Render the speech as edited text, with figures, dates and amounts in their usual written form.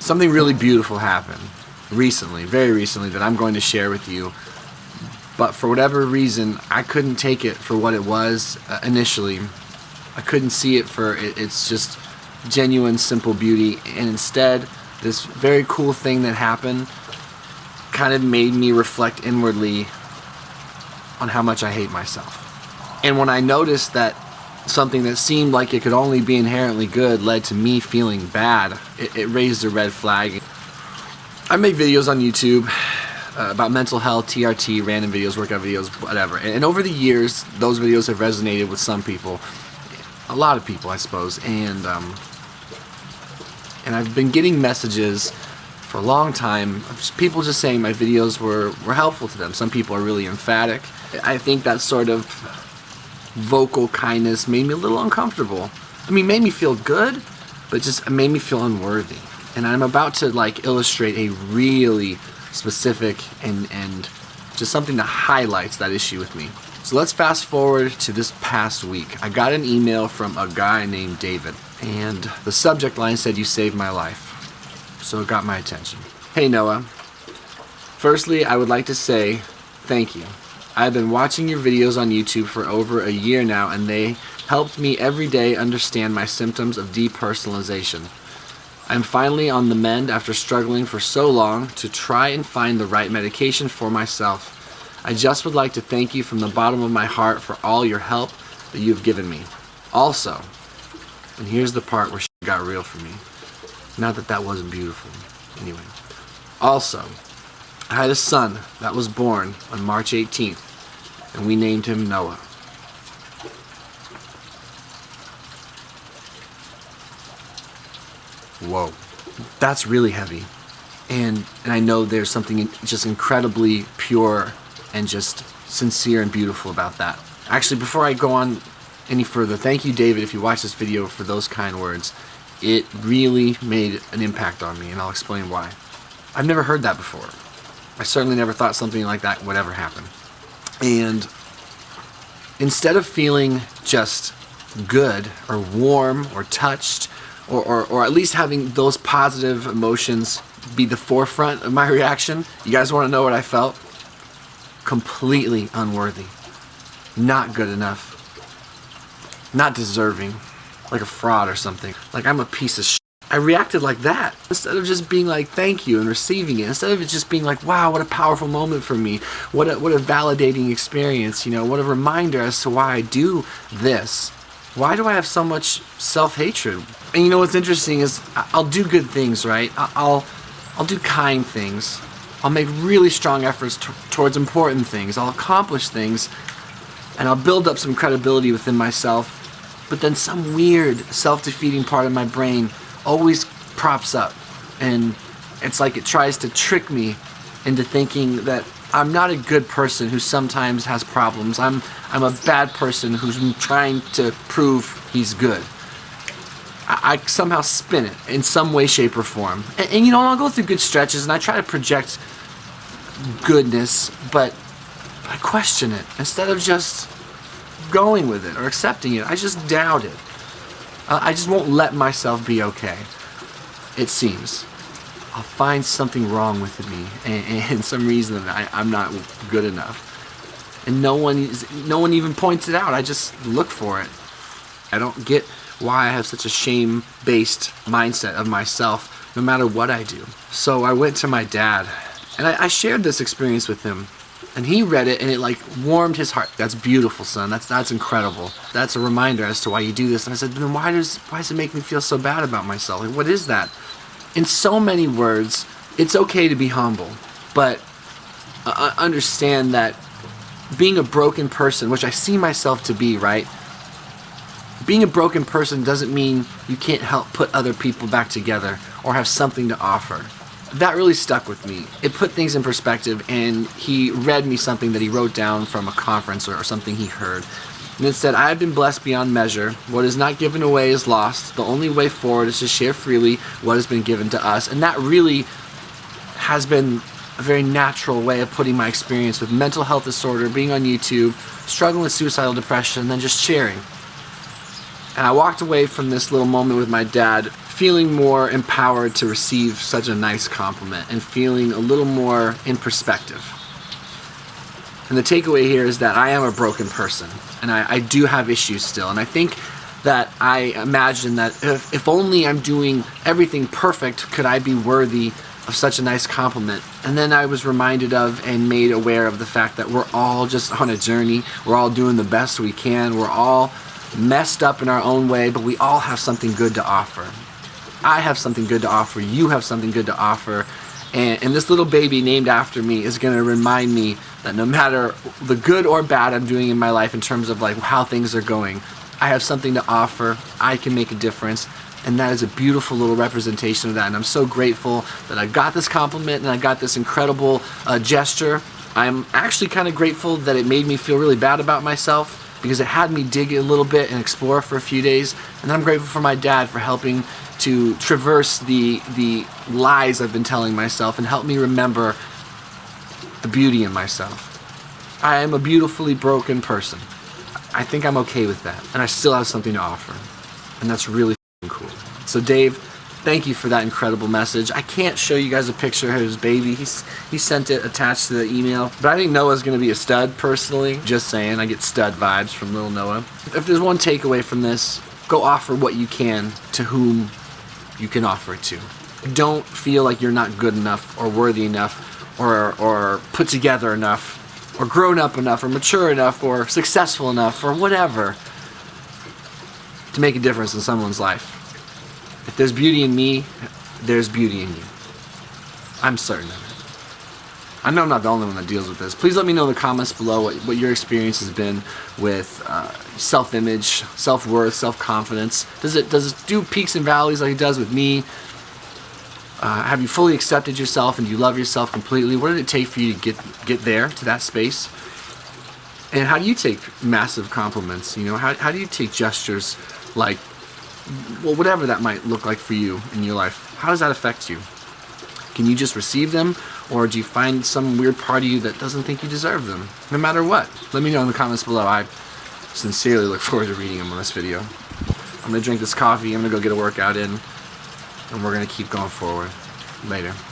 Something really beautiful happened recently, very recently, that I'm going to share with you. But for whatever reason, I couldn't take it for what it was initially. I couldn't see it for its just genuine, simple beauty. And instead, this very cool thing that happened kind of made me reflect inwardly on how much I hate myself. And when I noticed that something that seemed like it could only be inherently good led to me feeling bad, it raised a red flag. I make videos on YouTube about mental health, TRT, random videos, workout videos, whatever. And over the years, those videos have resonated with some people, a lot of people, I suppose. And I've been getting messages for a long time of people just saying my videos were helpful to them. Some people are really emphatic. I think that sort of vocal kindness made me a little uncomfortable. I mean, made me feel good, but just made me feel unworthy. And I'm about to illustrate a really specific and just something that highlights that issue with me. So let's fast forward to this past week. I got an email from a guy named David, and the subject line said, "You saved my life." So it got my attention. Hey Noah, firstly I would like to say thank you. I've been watching your videos on YouTube for over a year now, and they helped me every day understand my symptoms of depersonalization. I'm finally on the mend after struggling for so long to try and find the right medication for myself. I just would like to thank you from the bottom of my heart for all your help that you've given me. Also, and here's the part where shit got real for me. Not that that wasn't beautiful. Anyway. Also, I had a son that was born on March 18th, and we named him Noah. Whoa, that's really heavy. And I know there's something just incredibly pure and just sincere and beautiful about that. Actually, before I go on any further, thank you, David, if you watch this video, for those kind words. It really made an impact on me, and I'll explain why. I've never heard that before. I certainly never thought something like that would ever happen. And instead of feeling just good or warm or touched, or at least having those positive emotions be the forefront of my reaction, you guys want to know what I felt? Completely unworthy. Not good enough. Not deserving. Like a fraud or something. Like I'm a piece of shit. I reacted like that. Instead of just being like thank you and receiving it. Instead of it just being like, wow, what a powerful moment for me. What a validating experience. You know, what a reminder as to why I do this. Why do I have so much self-hatred? And you know what's interesting is I'll do good things, right? I'll do kind things. I'll make really strong efforts towards important things. I'll accomplish things, and I'll build up some credibility within myself. But then some weird self-defeating part of my brain always props up, and it's like it tries to trick me into thinking that I'm not a good person who sometimes has problems. I'm a bad person who's trying to prove he's good. I somehow spin it in some way, shape, or form. And you know, I'll go through good stretches and I try to project goodness, but I question it. Instead of just going with it or accepting it, I just doubt it. I just won't let myself be okay. It seems. I'll find something wrong with me, and some reason that I'm not good enough. And no one even points it out. I just look for it. I don't get why I have such a shame-based mindset of myself no matter what I do. So I went to my dad, and I shared this experience with him. And he read it, and it warmed his heart. That's beautiful, son. That's incredible. That's a reminder as to why you do this. And I said, then why does it make me feel so bad about myself? Like, what is that? In so many words, it's okay to be humble, but understand that being a broken person, which I see myself to be, right? Being a broken person doesn't mean you can't help put other people back together or have something to offer. That really stuck with me. It put things in perspective, and he read me something that he wrote down from a conference or something he heard. And it said, I have been blessed beyond measure. What is not given away is lost. The only way forward is to share freely what has been given to us. And that really has been a very natural way of putting my experience with mental health disorder, being on YouTube, struggling with suicidal depression, and then just sharing. And I walked away from this little moment with my dad feeling more empowered to receive such a nice compliment and feeling a little more in perspective. And the takeaway here is that I am a broken person, and I do have issues still. And I think that I imagine that if only I'm doing everything perfect, could I be worthy of such a nice compliment. And then I was reminded of and made aware of the fact that we're all just on a journey. We're all doing the best we can. We're all messed up in our own way, but we all have something good to offer. I have something good to offer. You have something good to offer. And this little baby named after me is going to remind me that no matter the good or bad I'm doing in my life in terms of like how things are going, I have something to offer. I can make a difference. And that is a beautiful little representation of that. And I'm so grateful that I got this compliment and I got this incredible gesture. I'm actually kind of grateful that it made me feel really bad about myself, because it had me dig a little bit and explore for a few days. And I'm grateful for my dad for helping to traverse the lies I've been telling myself and help me remember the beauty in myself. I am a beautifully broken person. I think I'm okay with that. And I still have something to offer. And that's really cool. So Dave, thank you for that incredible message. I can't show you guys a picture of his baby. He sent it attached to the email. But I think Noah's going to be a stud, personally. Just saying, I get stud vibes from little Noah. If there's one takeaway from this, go offer what you can to whom you can offer it to. Don't feel like you're not good enough or worthy enough or put together enough or grown up enough or mature enough or successful enough or whatever to make a difference in someone's life. If there's beauty in me, there's beauty in you. I'm certain of it. I know I'm not the only one that deals with this. Please let me know in the comments below what your experience has been with self-image, self-worth, self-confidence. Does it do peaks and valleys like it does with me? Have you fully accepted yourself and do you love yourself completely? What did it take for you to get there, to that space? And how do you take massive compliments? You know, how do you take gestures like, well, whatever that might look like for you in your life? How does that affect you? Can you just receive them, or do you find some weird part of you that doesn't think you deserve them? No matter what, let me know in the comments below. I sincerely look forward to reading them on this video. I'm gonna drink this coffee, I'm gonna go get a workout in, and we're gonna keep going forward. Later.